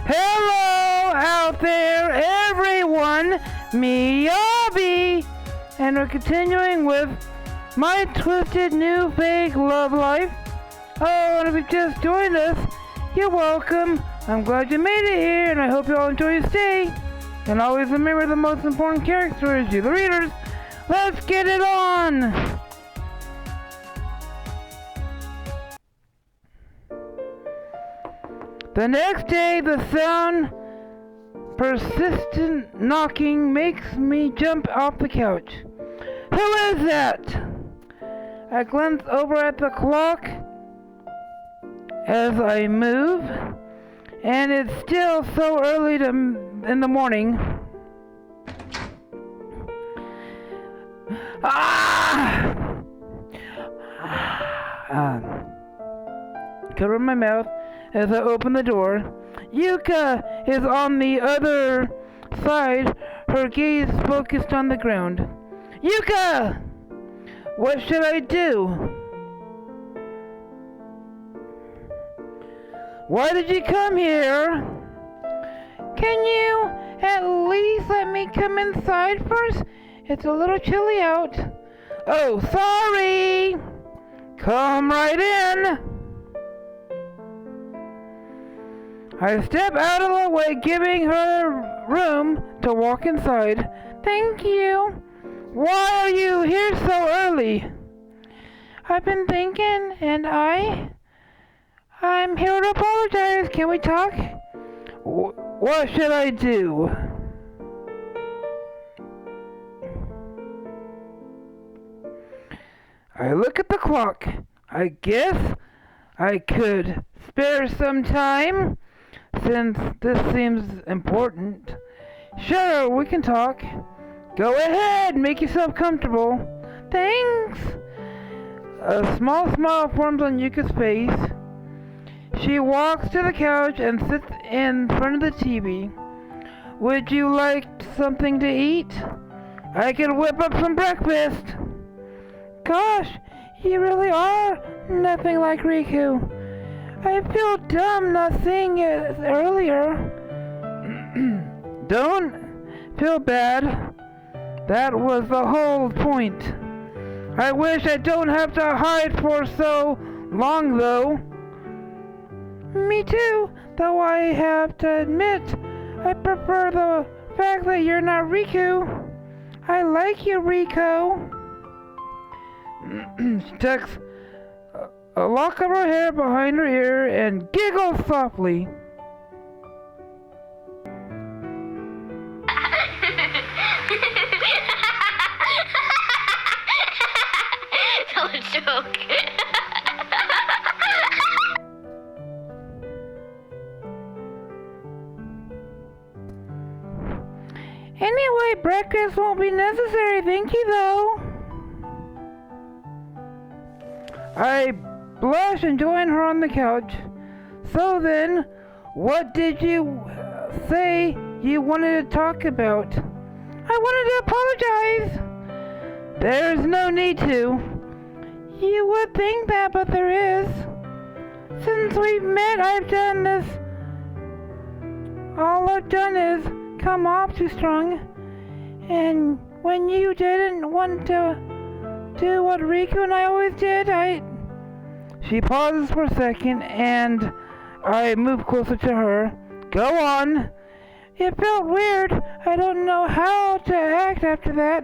Hello out there, everyone! Me, Abby! And we're continuing with my twisted new fake love life. Oh, and if you just joined us, you're welcome. I'm glad you made it here, and I hope you all enjoy your stay. And always remember the most important character is you, the readers. Let's get it on! The next day, the sound, persistent knocking, makes me jump off the couch. Who is that? I glance over at the clock as I move, and it's still so early in the morning. Cover my mouth as I open the door. Yuka is on the other side, her gaze focused on the ground. Yuka! What should I do? Why did you come here? Can you at least let me come inside first? It's a little chilly out. Oh, sorry! Come right in! I step out of the way, giving her room to walk inside. Thank you. Why are you here so early? I've been thinking, and I'm here to apologize. Can we talk? What should I do? I look at the clock. I guess I could spare some time. Since this seems important. Sure, we can talk. Go ahead, make yourself comfortable. Thanks. A small smile forms on Yuka's face. She walks to the couch and sits in front of the TV. Would you like something to eat? I can whip up some breakfast. Gosh, you really are nothing like Riku. I feel dumb not seeing it earlier. Don't feel bad. That was the whole point. I wish I don't have to hide for so long, though. Me too, though I have to admit, I prefer the fact that you're not Riku. I like you, Riko. She tucks a lock of her hair behind her ear and giggles softly. Tell a joke. Anyway, breakfast won't be necessary, thank you though. I blush and join her on the couch. So then, what did you say you wanted to talk about? I wanted to apologize. There's no need to. You would think that, but there is. Since we've met, I've done this. All I've done is come off too strong. And when you didn't want to do what Riku and I always did, She pauses for a second, and I move closer to her. Go on. It felt weird. I don't know how to act after that.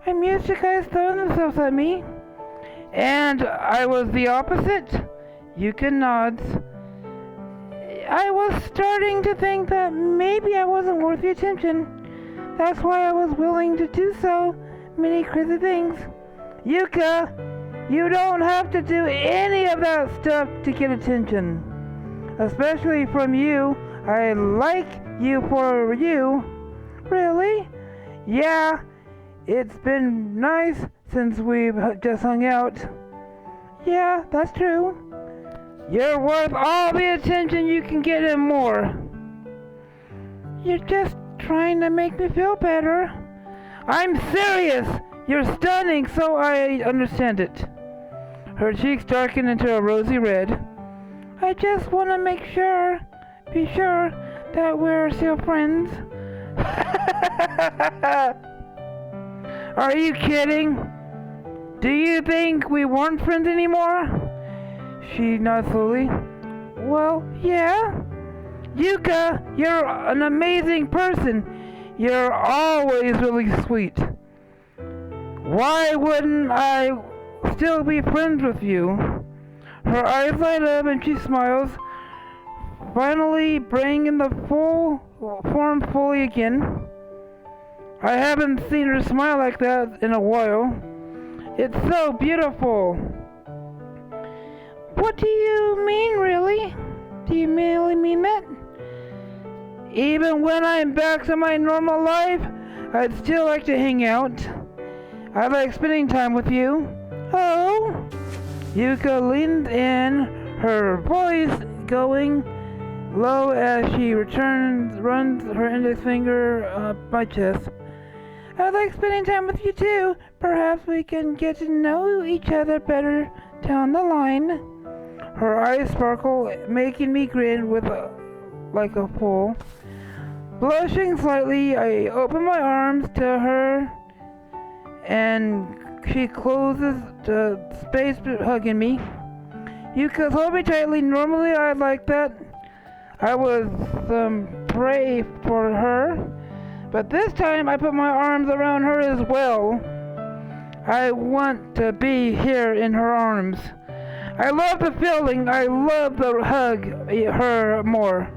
I'm used to guys throwing themselves at me. And I was the opposite? Yuka nods. I was starting to think that maybe I wasn't worth the attention. That's why I was willing to do so many crazy things. Yuka! You don't have to do any of that stuff to get attention. Especially from you. I like you for you. Really? Yeah, it's been nice since we've just hung out. Yeah, that's true. You're worth all the attention you can get and more. You're just trying to make me feel better. I'm serious! You're stunning, so I understand it. Her cheeks darken into a rosy red. I just want to make sure be sure that we're still friends. Are you kidding? Do you think we weren't friends anymore? She nods slowly. Well, yeah. Yuka, you're an amazing person. You're always really sweet. Why wouldn't I still be friends with you? Her eyes light up and she smiles, finally bringing the full form fully again. I haven't seen her smile like that in a while. It's so beautiful. What do you mean, really? Do you really mean that? Even when I'm back to my normal life, I'd still like to hang out. I like spending time with you. Oh! Yuka leans in, her voice going low as she runs her index finger up my chest. I like spending time with you too. Perhaps we can get to know each other better down the line. Her eyes sparkle, making me grin like a fool. Blushing slightly, I open my arms to her and she closes the space hugging me. Yuka, hold me tightly. Normally I like that. I was brave for her, but this time I put my arms around her as well. I want to be here in her arms. I love the feeling. I love the hug her more.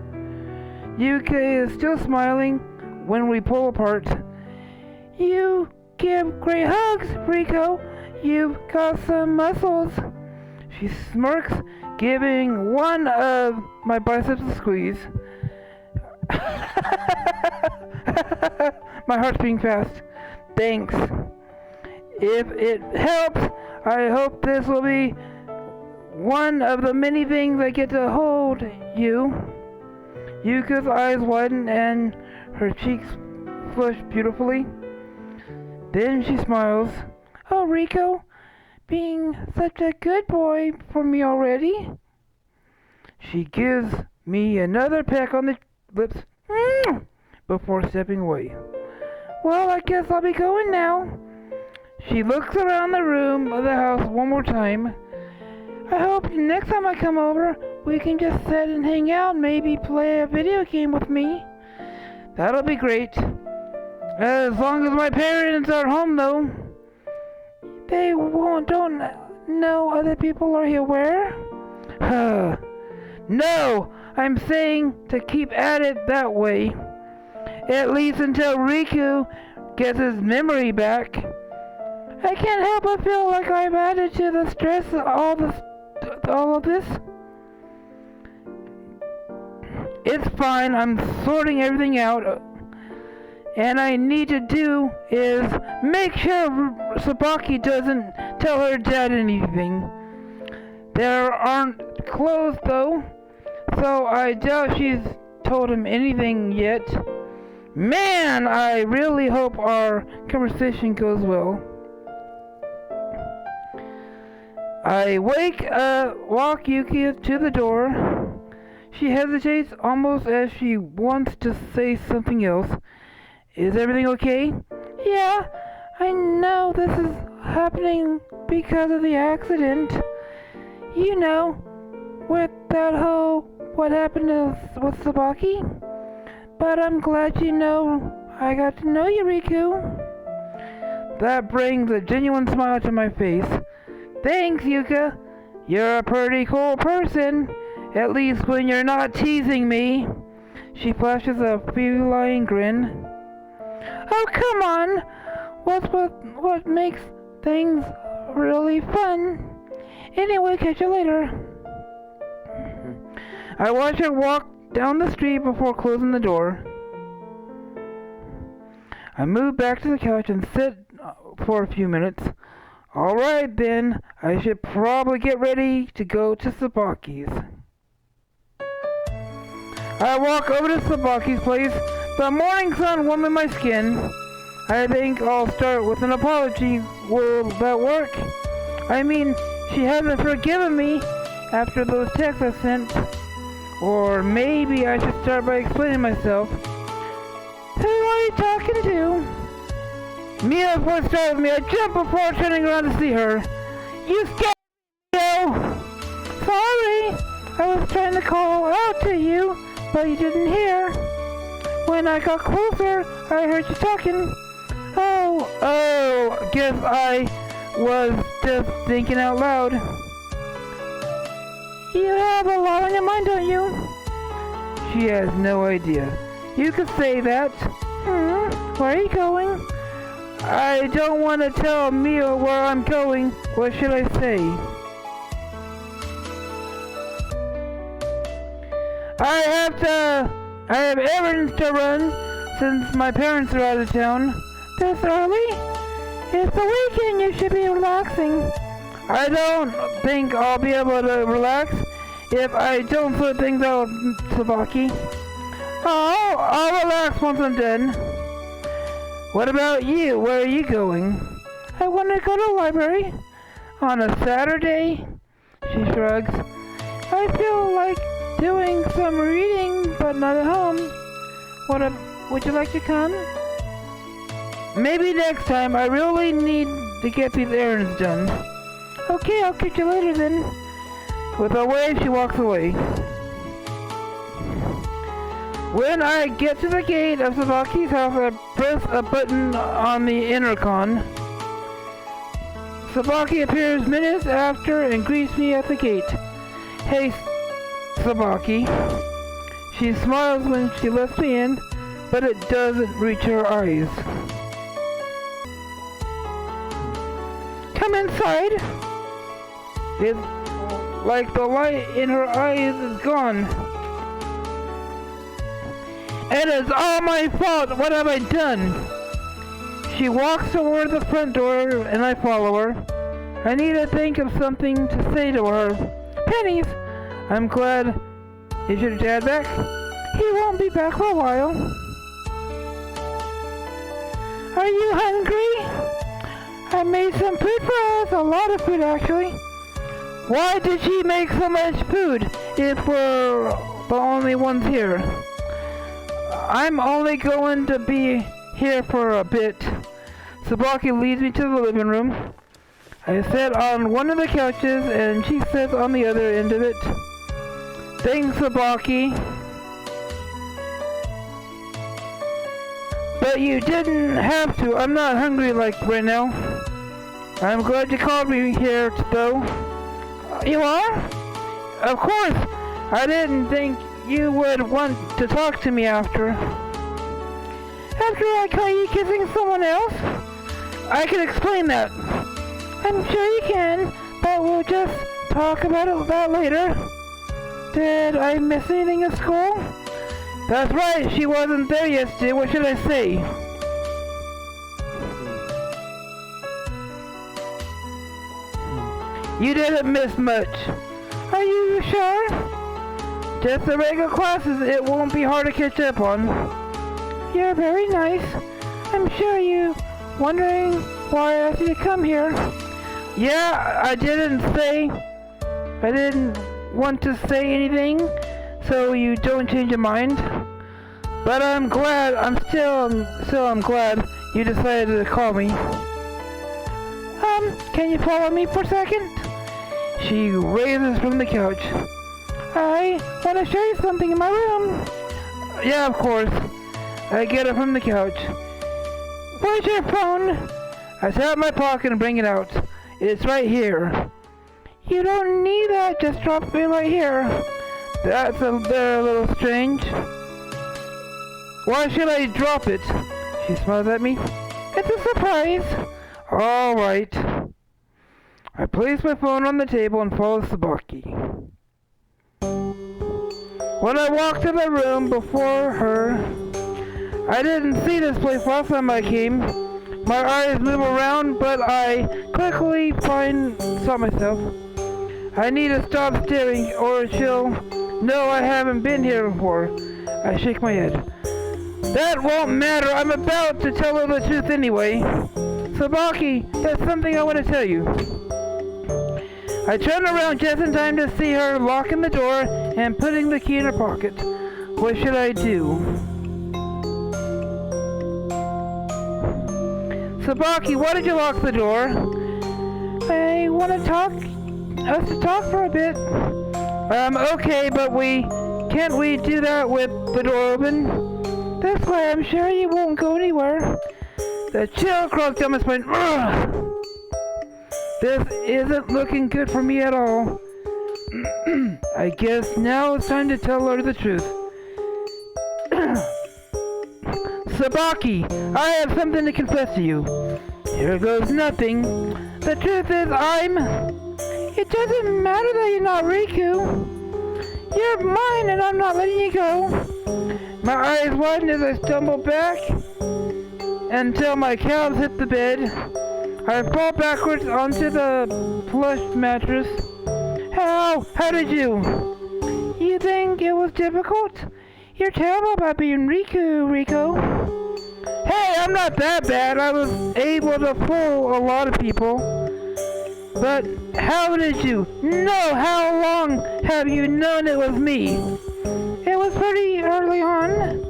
Yuka is still smiling when we pull apart. You give great hugs, Riko. You've got some muscles. She smirks, giving one of my biceps a squeeze. My heart's beating fast. Thanks. If it helps, I hope this will be one of the many things I get to hold you. Yuka's eyes widen and her cheeks flush beautifully. Then she smiles. Oh, Riko, being such a good boy for me already. She gives me another peck on the lips before stepping away. Well, I guess I'll be going now. She looks around the room of the house one more time. I hope next time I come over, we can just sit and hang out, maybe play a video game with me. That'll be great. As long as my parents are home, though. They don't know other people are aware? No, I'm saying to keep at it that way. At least until Riku gets his memory back. I can't help but feel like I've added to the stress of all of this. It's fine, I'm sorting everything out. And I need to do is make sure Sabaki doesn't tell her dad anything. There aren't clothes though, so I doubt she's told him anything yet. Man, I really hope our conversation goes well. I walk Yuki to the door. She hesitates almost as she wants to say something else. Is everything okay? Yeah, I know this is happening because of the accident. You know, with that whole what happened with Sabaki. But I'm glad you know I got to know you, Riku. That brings a genuine smile to my face. Thanks, Yuka. You're a pretty cool person. At least when you're not teasing me. She flashes a feline grin. Oh, come on! What makes things really fun? Anyway, catch you later. I watch her walk down the street before closing the door. I move back to the couch and sit for a few minutes. Alright then, I should probably get ready to go to Sabaki's. I walk over to Sabaki's place. The morning sun warming my skin. I think I'll start with an apology. Will that work? I mean, she hasn't forgiven me after those texts I sent. Or maybe I should start by explaining myself. Who are you talking to? Mia first started me. I jumped before turning around to see her. You scared me, Sorry. I was trying to call out to you, but you didn't hear. When I got closer, I heard you talking. Guess I was just thinking out loud. You have a lot on your mind, don't you? She has no idea. You could say that. Where are you going? I don't want to tell Mia where I'm going. What should I say? I have errands to run since my parents are out of town. This early? It's the weekend, you should be relaxing. I don't think I'll be able to relax if I don't sort things out, Tsubaki. I'll relax once I'm done. What about you? Where are you going? I want to go to the library. On a Saturday? She shrugs. I feel like doing some reading, but not at home. Would you like to come? Maybe next time. I really need to get these errands done. Okay, I'll catch you later then. With a wave, she walks away. When I get to the gate of Tsubaki's house, I press a button on the intercom. Tsubaki appears minutes after and greets me at the gate. Hey, Tsubaki. She smiles when she lets me in, but it doesn't reach her eyes. Come inside. It's like the light in her eyes is gone. It is all my fault. What have I done? She walks toward the front door and I follow her. I need to think of something to say to her. Pennies! I'm glad. Is your dad back? He won't be back for a while. Are you hungry? I made some food for us. A lot of food, actually. Why did she make so much food if we're the only ones here? I'm only going to be here for a bit. Tsubaki leads me to the living room. I sit on one of the couches and she sits on the other end of it. Thanks, Tsubaki. But you didn't have to. I'm not hungry like right now. I'm glad you called me here, though. You are? Of course. I didn't think you would want to talk to me after. After I caught you kissing someone else? I can explain that. I'm sure you can, but we'll just talk about that later. Did I miss anything at school? That's right, she wasn't there yesterday. What should I say? You didn't miss much. Are you sure? Just the regular classes, it won't be hard to catch up on. You're very nice. I'm sure you're wondering why I asked you to come here. Yeah, I didn't want to say anything, so you don't change your mind. But I'm glad, I'm glad you decided to call me. Can you follow me for a second? She raises from the couch. I want to show you something in my room. Yeah, of course. I get it from the couch. Where's your phone? I take out my pocket and bring it out. It's right here. You don't need that. Just drop it right here. That's a little strange. Why should I drop it? She smiles at me. It's a surprise. All right. I place my phone on the table and follow Tsubaki. When I walk to the room before her, I didn't see this place last time I came. My eyes move around, but I quickly saw myself. I need to stop staring or she'll know I haven't been here before. I shake my head. That won't matter. I'm about to tell her the truth anyway. Tsubaki, there's something I want to tell you. I turn around just in time to see her locking the door and putting the key in her pocket. What should I do? Sabaki, why did you lock the door? I want to talk. Us to talk for a bit. Okay, but can't we do that with the door open? This way, I'm sure you won't go anywhere. The chill crawls down my spine. Ugh. This isn't looking good for me at all. I guess now it's time to tell her the truth. Sabaki, I have something to confess to you. Here goes nothing. The truth is It doesn't matter that you're not Riku. You're mine and I'm not letting you go. My eyes widen as I stumble back until my calves hit the bed. I fall backwards onto the plush mattress. How did you? You think it was difficult? You're terrible about being Riku, Riko. Hey, I'm not that bad. I was able to fool a lot of people. But how did you know? How long have you known it was me? It was pretty early on.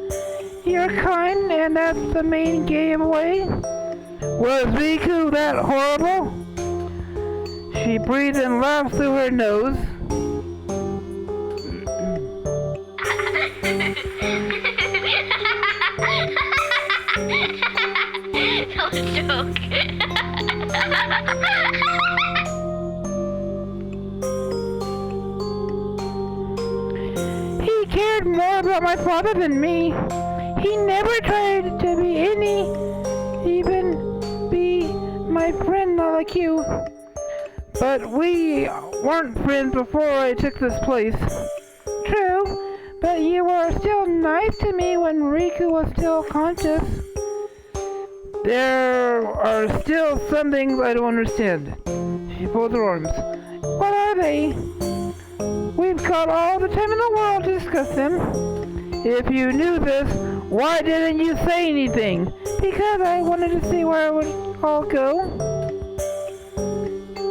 You're kind, and that's the main giveaway. Was Riku that horrible? She breathed and laughed through her nose. Tell a joke. He cared more about my father than me. He never tried to even be my friend, not like you. But we weren't friends before I took this place. True, but you were still nice to me when Riku was still conscious. There are still some things I don't understand. She folds her arms. What are they? We've got all the time in the world to discuss them. If you knew this, why didn't you say anything? Because I wanted to see where it would all go.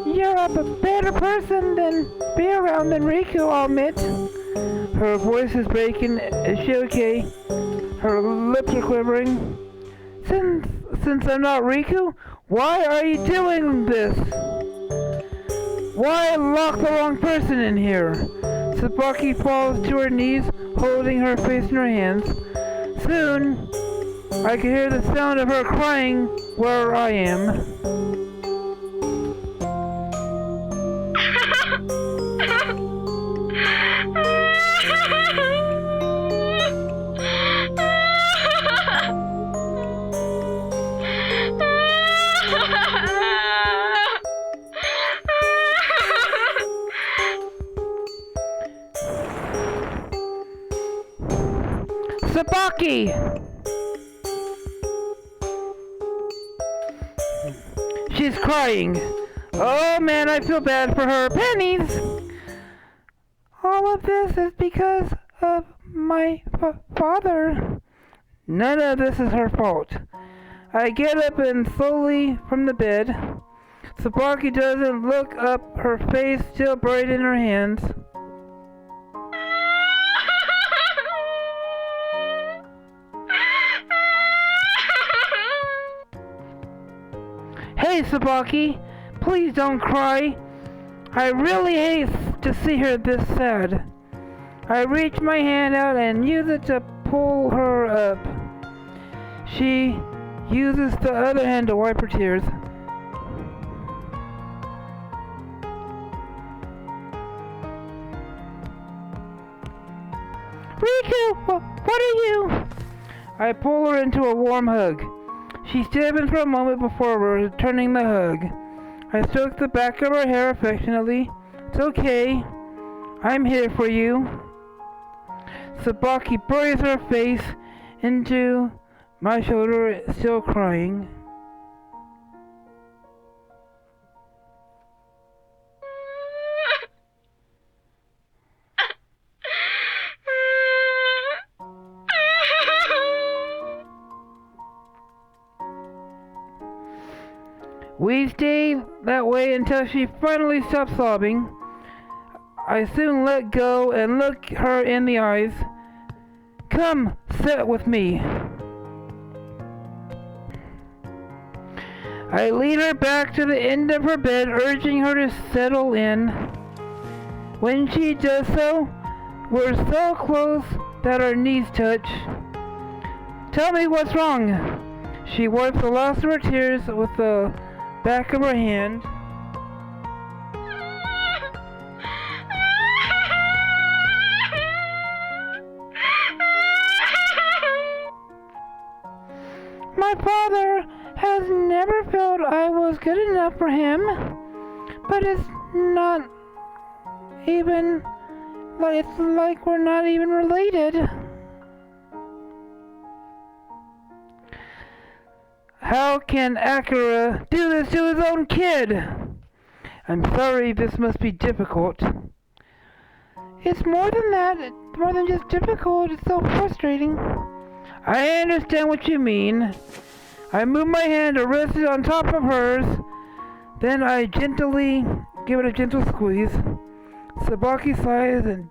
You're a better person than be around than Riku, I'll admit. Her voice is breaking. Is she okay? Her lips are quivering. Since I'm not Riku, why are you doing this? Why lock the wrong person in here? Sabaki falls to her knees, holding her face in her hands. Soon, I can hear the sound of her crying where I am. Sabaki! She's crying. Oh man, I feel bad for her. Pennies! All of this is because of my father. None of this is her fault. I get up and slowly from the bed. Sabaki doesn't look up, her face still buried in her hands. Hey, Sabaki, please don't cry. I really hate to see her this sad. I reach my hand out and use it to pull her up. She uses the other hand to wipe her tears. Riku, what are you? I pull her into a warm hug. She stiffens for a moment before returning the hug. I stroke the back of her hair affectionately. It's okay. I'm here for you. Sabaki buries her face into my shoulder, still crying. We stayed that way until she finally stopped sobbing. I soon let go and looked her in the eyes. Come, sit with me. I lead her back to the end of her bed, urging her to settle in. When she does so, we're so close that our knees touch. Tell me what's wrong. She wipes the last of her tears with the back of her hand. My father has never felt I was good enough for him, but it's not even like it's like we're not even related. How can Akira do this to his own kid? I'm sorry, this must be difficult. It's more than that, more than just difficult, it's so frustrating. I understand what you mean. I move my hand to rest it on top of hers. Then I gently give it a gentle squeeze. Sabaki sighs and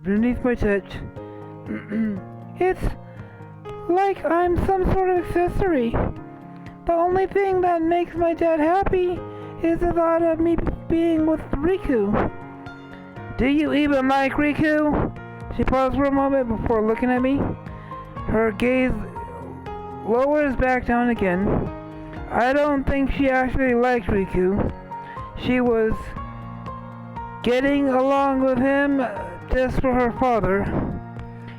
beneath my touch. It's like I'm some sort of accessory. The only thing that makes my dad happy is the thought of me being with Riku. Do you even like Riku? She paused for a moment before looking at me. Her gaze lowers back down again. I don't think she actually liked Riku. She was getting along with him just for her father.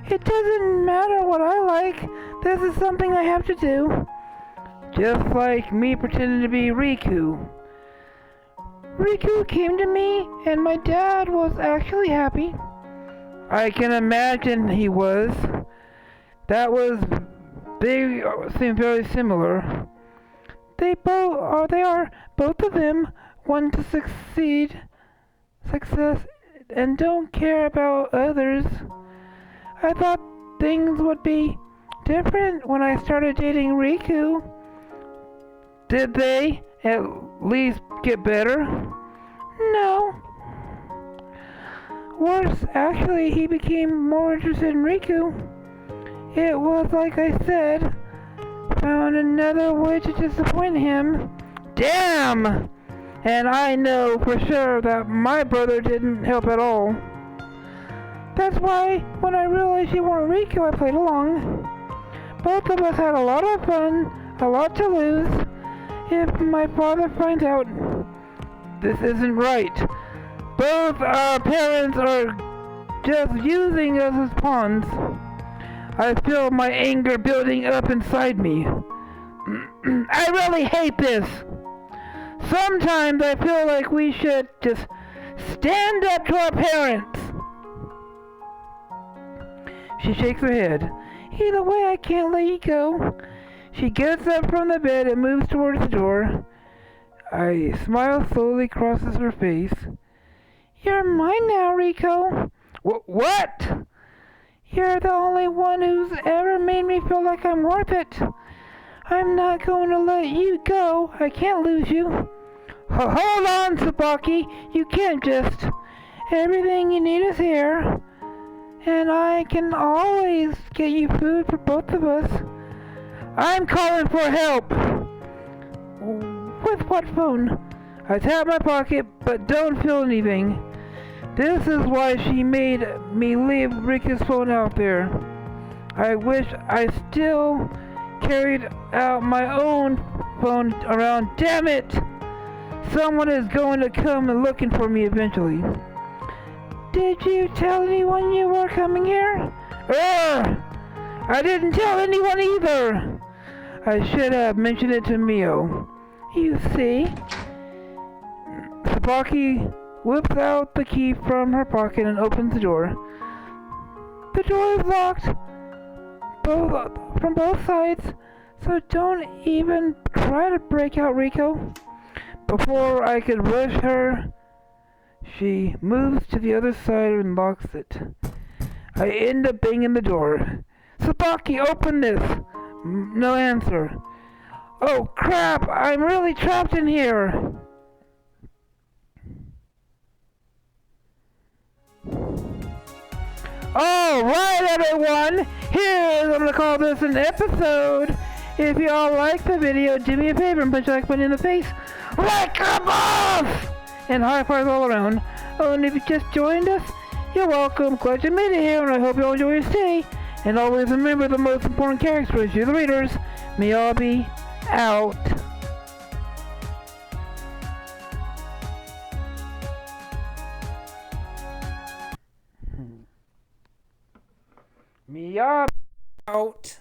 It doesn't matter what I like. This is something I have to do. Just like me pretending to be Riku. Riku came to me and my dad was actually happy. I can imagine he was. They seem very similar. They are, both of them, want to success, and don't care about others. I thought things would be different when I started dating Riku. Did they at least get better? No. Worse, actually, he became more interested in Riku. It was like I said, found another way to disappoint him. Damn! And I know for sure that my brother didn't help at all. That's why, when I realized you weren't Riku, I played along. Both of us had a lot of fun, a lot to lose. If my father finds out, this isn't right. Both our parents are just using us as pawns. I feel my anger building up inside me. I really hate this. Sometimes I feel like we should just stand up to our parents. She shakes her head. Either way, I can't let you go. She gets up from the bed and moves towards the door. A smile slowly crosses her face. You're mine now, Riko. What? You're the only one who's ever made me feel like I'm worth it. I'm not going to let you go. I can't lose you. Hold on, Sabaki. You can't just. Everything you need is here. And I can always get you food for both of us. I'm calling for help. With what phone? I tap my pocket, but don't feel anything. This is why she made me leave Riku's phone out there. I wish I still carried out my own phone around. Damn it! Someone is going to come and looking for me eventually. Did you tell anyone you were coming here? I didn't tell anyone either. I should have mentioned it to Mio. You see? Sabaki whips out the key from her pocket and opens the door. The door is locked from both sides, so don't even try to break out, Riko. Before I could rush her, she moves to the other side and locks it. I end up banging the door. Sabaki, open this! No answer. Oh crap! I'm really trapped in here! Alright everyone! Here's, I'm gonna call this an episode. If y'all like the video, do me a favor and punch the like button in the face. Like a boss! And high fives all around. Oh, and if you just joined us, you're welcome. Glad you made it here, and I hope you all enjoy your stay. And always remember the most important characters, you the readers. May all be out. Me all out.